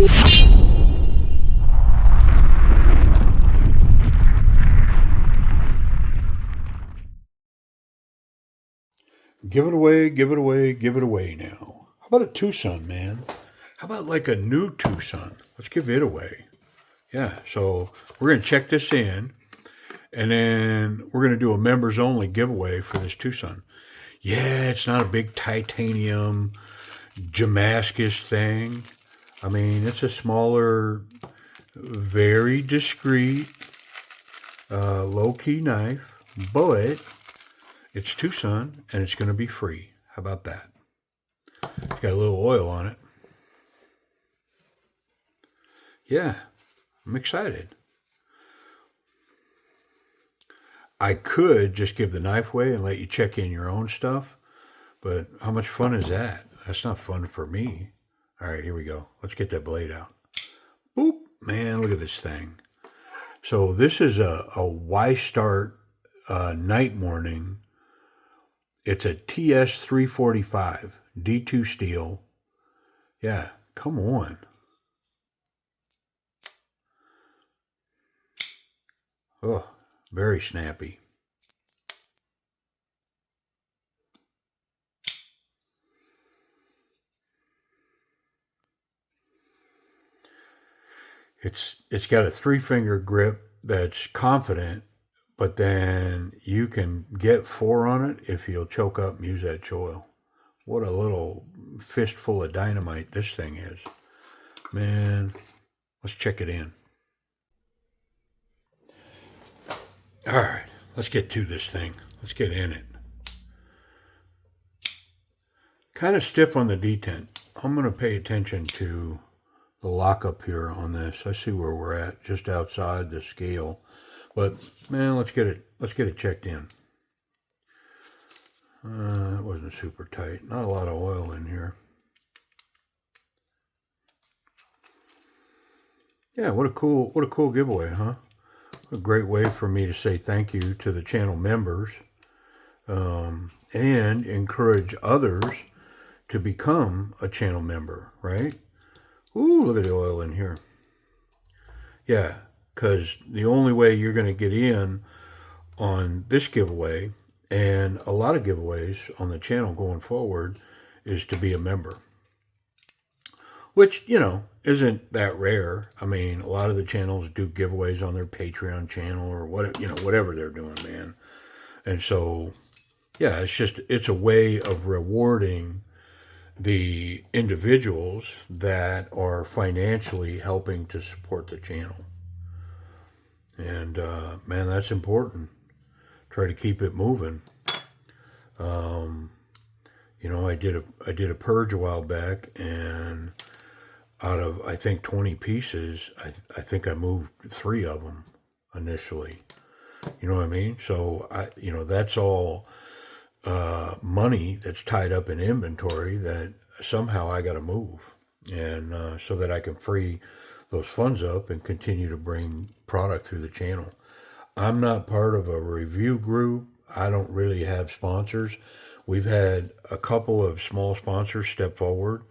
Give it away, give it away, give it away now. How about a Twosun, man? How about like a new Twosun? Let's give it away. Yeah, so we're going to check this in, and then we're going to do a members only giveaway for this Twosun. Yeah, it's not a big titanium Damascus thing. I mean, it's a smaller, very discreet, low-key knife, but it's Twosun, and it's going to be free. How about that? It's got a little oil on it. Yeah, I'm excited. I could just give the knife away and let you check in your own stuff, but how much fun is that? That's not fun for me. All right, here we go. Let's get that blade out. Boop. Man, look at this thing. So this is a Y-Start night morning. It's a TS345 D2 steel. Yeah, come on. Oh, very snappy. It's got a 3-finger grip that's confident, but then you can get 4 on it if you'll choke up and use that choil. What a little fistful of dynamite this thing is. Man, let's check it in. All right, let's get to this thing. Let's get in it. Kind of stiff on the detent. I'm going to pay attention to the lockup here on this. I see where we're at, just outside the scale. But man, let's get it checked in. It wasn't super tight. Not a lot of oil in here. Yeah, what a cool giveaway, huh? A great way for me to say thank you to the channel members, and encourage others to become a channel member, right? Ooh, look at the oil in here. Yeah, because the only way you're going to get in on this giveaway and a lot of giveaways on the channel going forward is to be a member, which, isn't that rare. I mean, a lot of the channels do giveaways on their Patreon channel or whatever they're doing, man. And so, yeah, it's a way of rewarding the individuals that are financially helping to support the channel. And man, that's important. Try to keep it moving. I did a purge a while back, and out of I think 20 pieces, I think I moved 3 of them initially. You know what I mean? So that's all money that's tied up in inventory that somehow I got to move, and so that I can free those funds up and continue to bring product through the channel. I'm not part of a review group. I don't really have sponsors. We've had a couple of small sponsors step forward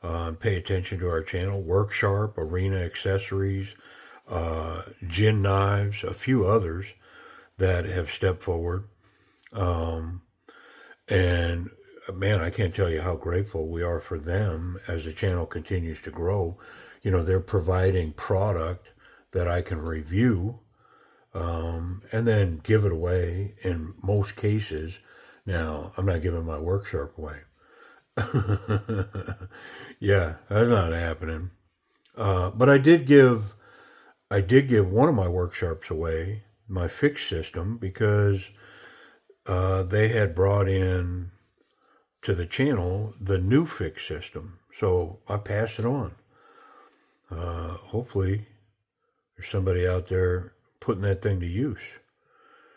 and pay attention to our channel. Work Sharp, Arena Accessories, Gin Knives, a few others that have stepped forward. And man, I can't tell you how grateful we are for them as the channel continues to grow. They're providing product that I can review, and then give it away in most cases. Now, I'm not giving my work sharp away. Yeah, that's not happening. But I did give one of my work sharps away, my fix system, because they had brought in to the channel the new fix system. So I passed it on. Hopefully there's somebody out there putting that thing to use,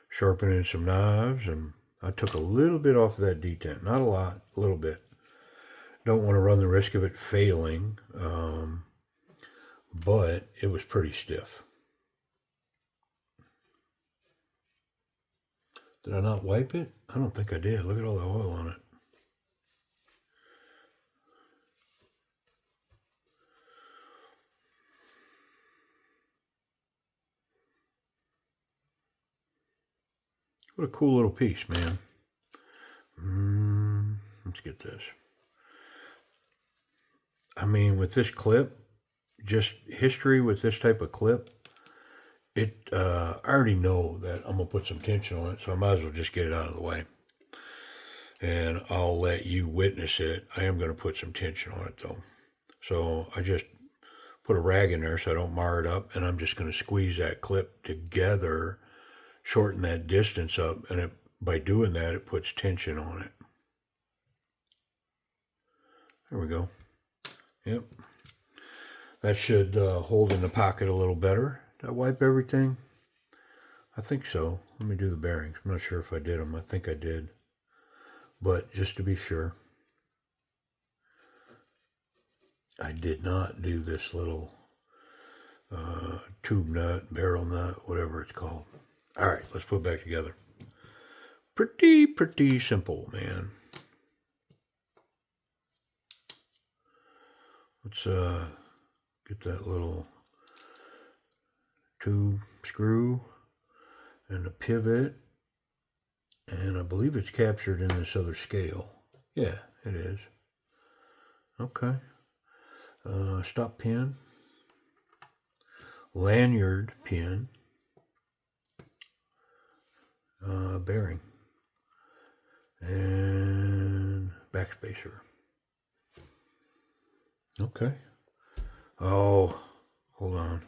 sharpening some knives, and I took a little bit off of that detent. Not a lot, a little bit. Don't want to run the risk of it failing, but it was pretty stiff. Did I not wipe it? I don't think I did. Look at all the oil on it. What a cool little piece, man. Let's get this. I mean, with this clip, just history with this type of clip, I already know that I'm going to put some tension on it, so I might as well just get it out of the way. And I'll let you witness it. I am going to put some tension on it, though. So I just put a rag in there so I don't mar it up, and I'm just going to squeeze that clip together, shorten that distance up, and by doing that, it puts tension on it. There we go. Yep. That should hold in the pocket a little better. Did I wipe everything? I think so. Let me do the bearings. I'm not sure if I did them. I think I did. But just to be sure, I did not do this little tube nut, barrel nut, whatever it's called. All right, let's put it back together. Pretty simple, man. Let's get that little tube screw and a pivot, and I believe it's captured in this other scale. Yeah, it is. Okay. Stop pin, lanyard pin, bearing, and backspacer. Okay. Oh, hold on.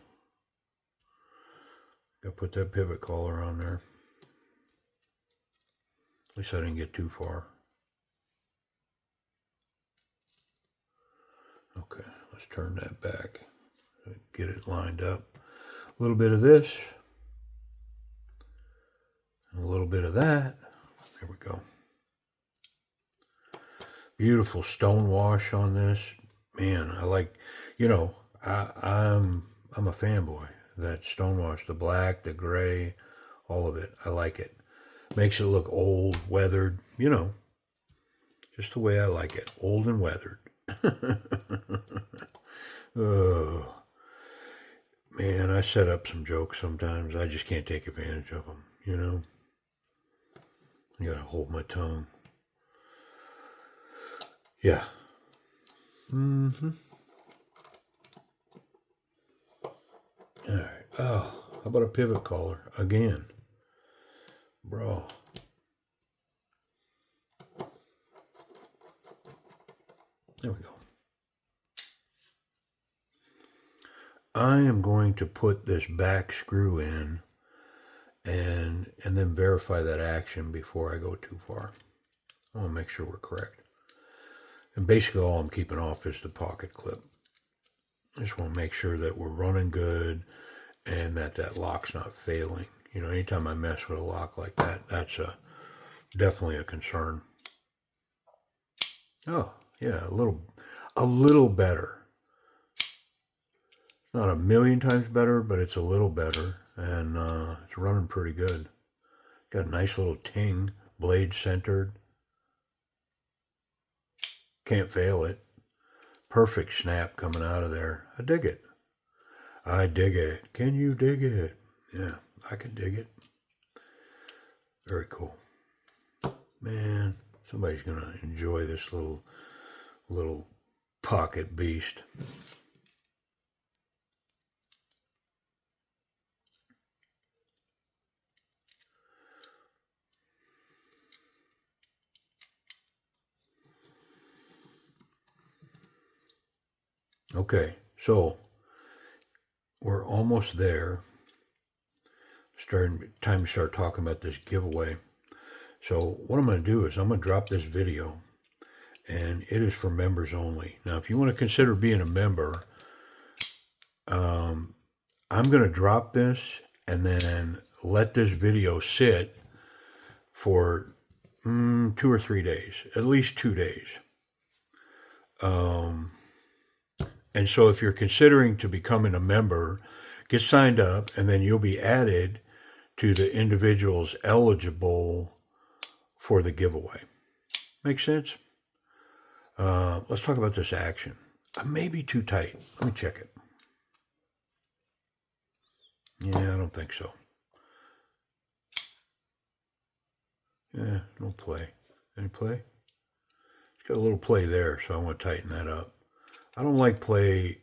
Gotta put that pivot collar on there. At least I didn't get too far. Okay, let's turn that back. Get it lined up. A little bit of this. And a little bit of that. There we go. Beautiful stone wash on this. Man, I like, you know, I'm a fanboy. That stone wash, the black, the gray, all of it. I like it. Makes it look old, weathered, you know, just the way I like it. Old and weathered. Oh, man, I set up some jokes sometimes. I just can't take advantage of them, you know. I gotta hold my tongue. Yeah. All right. Oh, how about a pivot collar again, bro? There we go. I am going to put this back screw in and then verify that action before I go too far. I want to make sure we're correct. And basically all I'm keeping off is the pocket clip. I just want to make sure that we're running good and that lock's not failing. You know, anytime I mess with a lock like that, that's definitely a concern. Oh, yeah, a little better. Not a million times better, but it's a little better. And it's running pretty good. Got a nice little ting, blade centered. Can't fail it. Perfect snap coming out of there. I dig it. I dig it. Can you dig it? Yeah, I can dig it. Very cool. Man, somebody's going to enjoy this little pocket beast. Okay, so we're almost there. Time to start talking about this giveaway. So what I'm going to do is I'm going to drop this video, and it is for members only. Now, if you want to consider being a member, I'm going to drop this and then let this video sit for 2 or 3 days, at least 2 days. And so if you're considering to becoming a member, get signed up, and then you'll be added to the individuals eligible for the giveaway. Make sense? Let's talk about this action. I may be too tight. Let me check it. Yeah, I don't think so. No play. Any play? It's got a little play there, so I want to tighten that up. I don't like play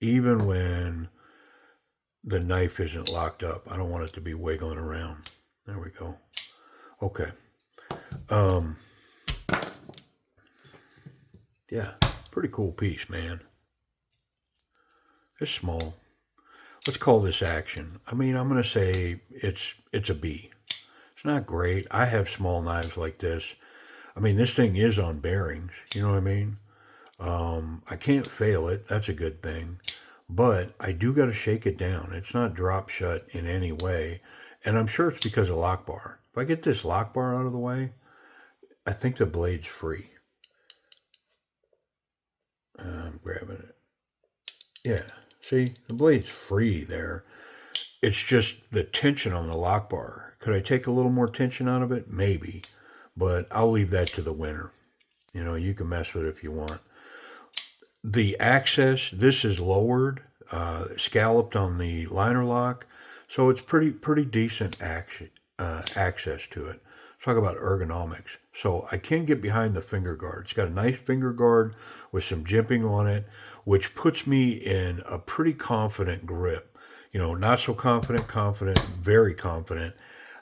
even when the knife isn't locked up. I don't want it to be wiggling around. There we go. Okay. Yeah, pretty cool piece, man. It's small. Let's call this action. I mean, I'm going to say it's a B. It's not great. I have small knives like this. I mean, this thing is on bearings. You know what I mean? I can't fail it. That's a good thing. But I do got to shake it down. It's not drop shut in any way. And I'm sure it's because of lock bar. If I get this lock bar out of the way, I think the blade's free. I'm grabbing it. Yeah. See, the blade's free there. It's just the tension on the lock bar. Could I take a little more tension out of it? Maybe. But I'll leave that to the winner. You know, you can mess with it if you want. The access, this is lowered, scalloped on the liner lock. So it's pretty decent access to it. Let's talk about ergonomics. So I can get behind the finger guard. It's got a nice finger guard with some jimping on it, which puts me in a pretty confident grip. You know, not so confident, very confident.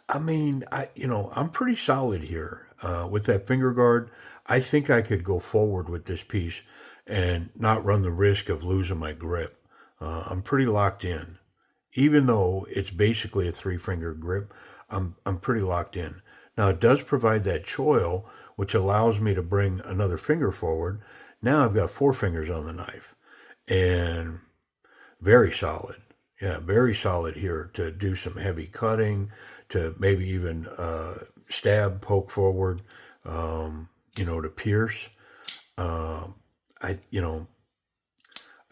I mean, I'm pretty solid here with that finger guard. I think I could go forward with this piece and not run the risk of losing my grip. I'm pretty locked in. Even though it's basically a 3-finger grip, I'm pretty locked in. Now, it does provide that choil, which allows me to bring another finger forward. Now I've got 4 fingers on the knife. And very solid. Yeah, very solid here to do some heavy cutting, to maybe even stab, poke forward, to pierce. I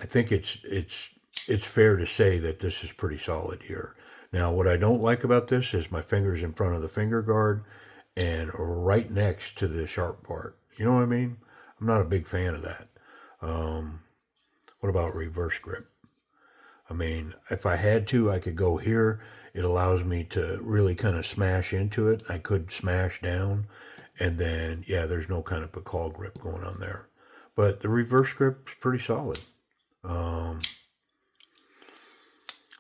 think it's fair to say that this is pretty solid here. Now, what I don't like about this is my fingers in front of the finger guard and right next to the sharp part. You know what I mean? I'm not a big fan of that. What about reverse grip? I mean, if I had to, I could go here. It allows me to really kind of smash into it. I could smash down, and then, yeah, there's no kind of Pacall grip going on there. But the reverse grip is pretty solid.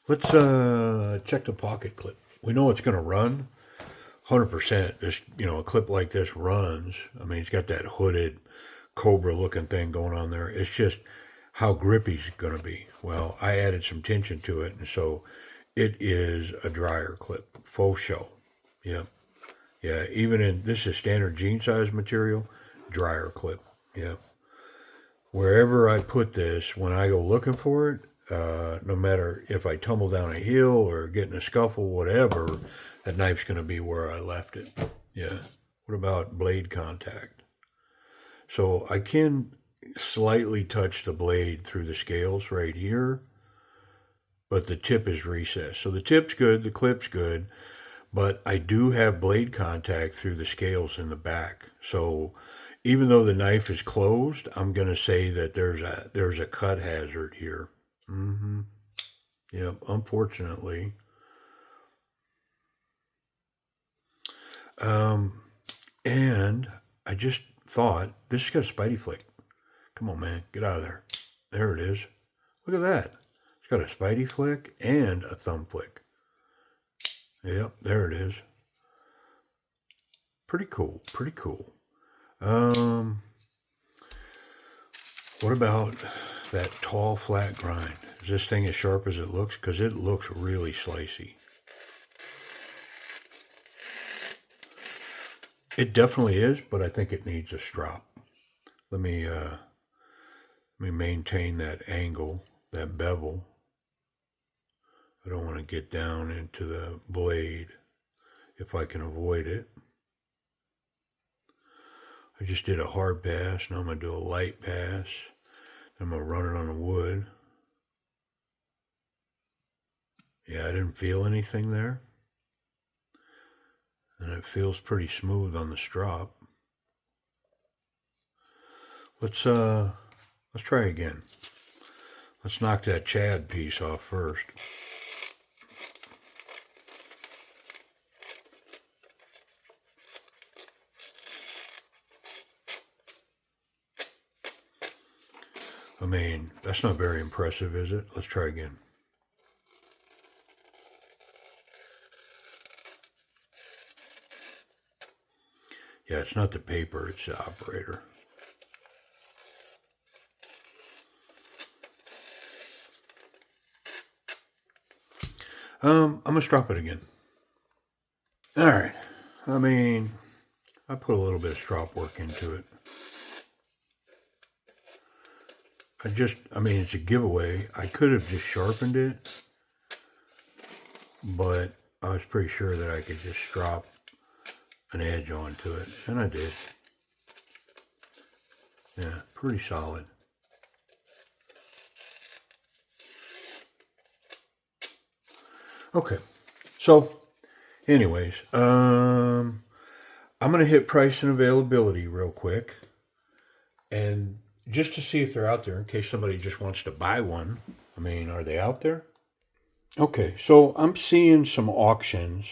Let's check the pocket clip. We know it's going to run 100%. This, a clip like this runs. I mean, it's got that hooded Cobra looking thing going on there. It's just how grippy it's going to be. Well, I added some tension to it, and so it is a dryer clip. Faux show. Yep. Yeah, even this is standard jean size material, dryer clip. Yep. Wherever I put this, when I go looking for it, no matter if I tumble down a hill or get in a scuffle, whatever, that knife's going to be where I left it. Yeah. What about blade contact? So I can slightly touch the blade through the scales right here, but the tip is recessed. So the tip's good, the clip's good, but I do have blade contact through the scales in the back. So even though the knife is closed, I'm going to say that there's a cut hazard here. Yep, unfortunately. And I just thought, this has got a spidey flick. Come on, man, get out of there. There it is. Look at that. It's got a spidey flick and a thumb flick. Yep, there it is. Pretty cool, pretty cool. What about that tall flat grind? Is this thing as sharp as it looks? Because it looks really slicey. It definitely is, but I think it needs a strop. Let me maintain that angle, that bevel. I don't want to get down into the blade if I can avoid it. I just did a hard pass. Now I'm going to do a light pass. I'm going to run it on the wood. Yeah, I didn't feel anything there. And it feels pretty smooth on the strop. Let's try again. Let's knock that Chad piece off first. I mean, that's not very impressive, is it? Let's try again. Yeah, it's not the paper, it's the operator. I'm going to strop it again. All right. I mean, I put a little bit of strop work into it. I mean, it's a giveaway. I could have just sharpened it, but I was pretty sure that I could just strop an edge onto it, and I did. Yeah, pretty solid. Okay, so anyways, I'm going to hit price and availability real quick, and just to see if they're out there in case somebody just wants to buy one. I mean, are they out there? Okay, so I'm seeing some auctions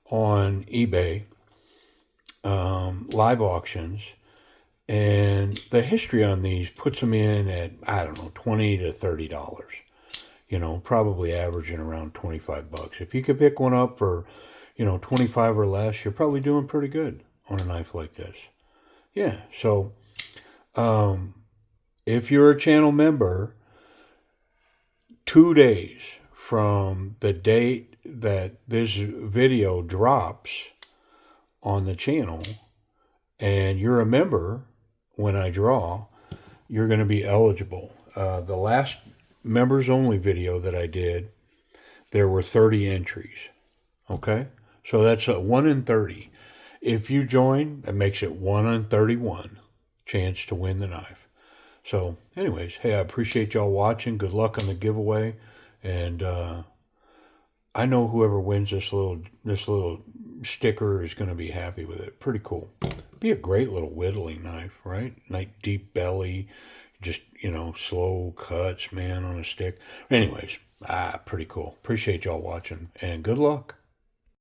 on eBay, live auctions, and the history on these puts them in at, I don't know, $20 to $30. You know, probably averaging around 25 bucks. If you could pick one up for, 25 or less, you're probably doing pretty good on a knife like this. Yeah, so if you're a channel member, 2 days from the date that this video drops on the channel, and you're a member when I draw, you're going to be eligible. The last members only video that I did, there were 30 entries. Okay? So that's a 1 in 30. If you join, that makes it 1 in 31 chance to win the knife. So anyways, hey, I appreciate y'all watching. Good luck on the giveaway. And I know whoever wins this little sticker is going to be happy with it. Pretty cool. Be a great little whittling knife, right? Nice deep belly, just, slow cuts, man, on a stick. Anyways, pretty cool. Appreciate y'all watching, and good luck.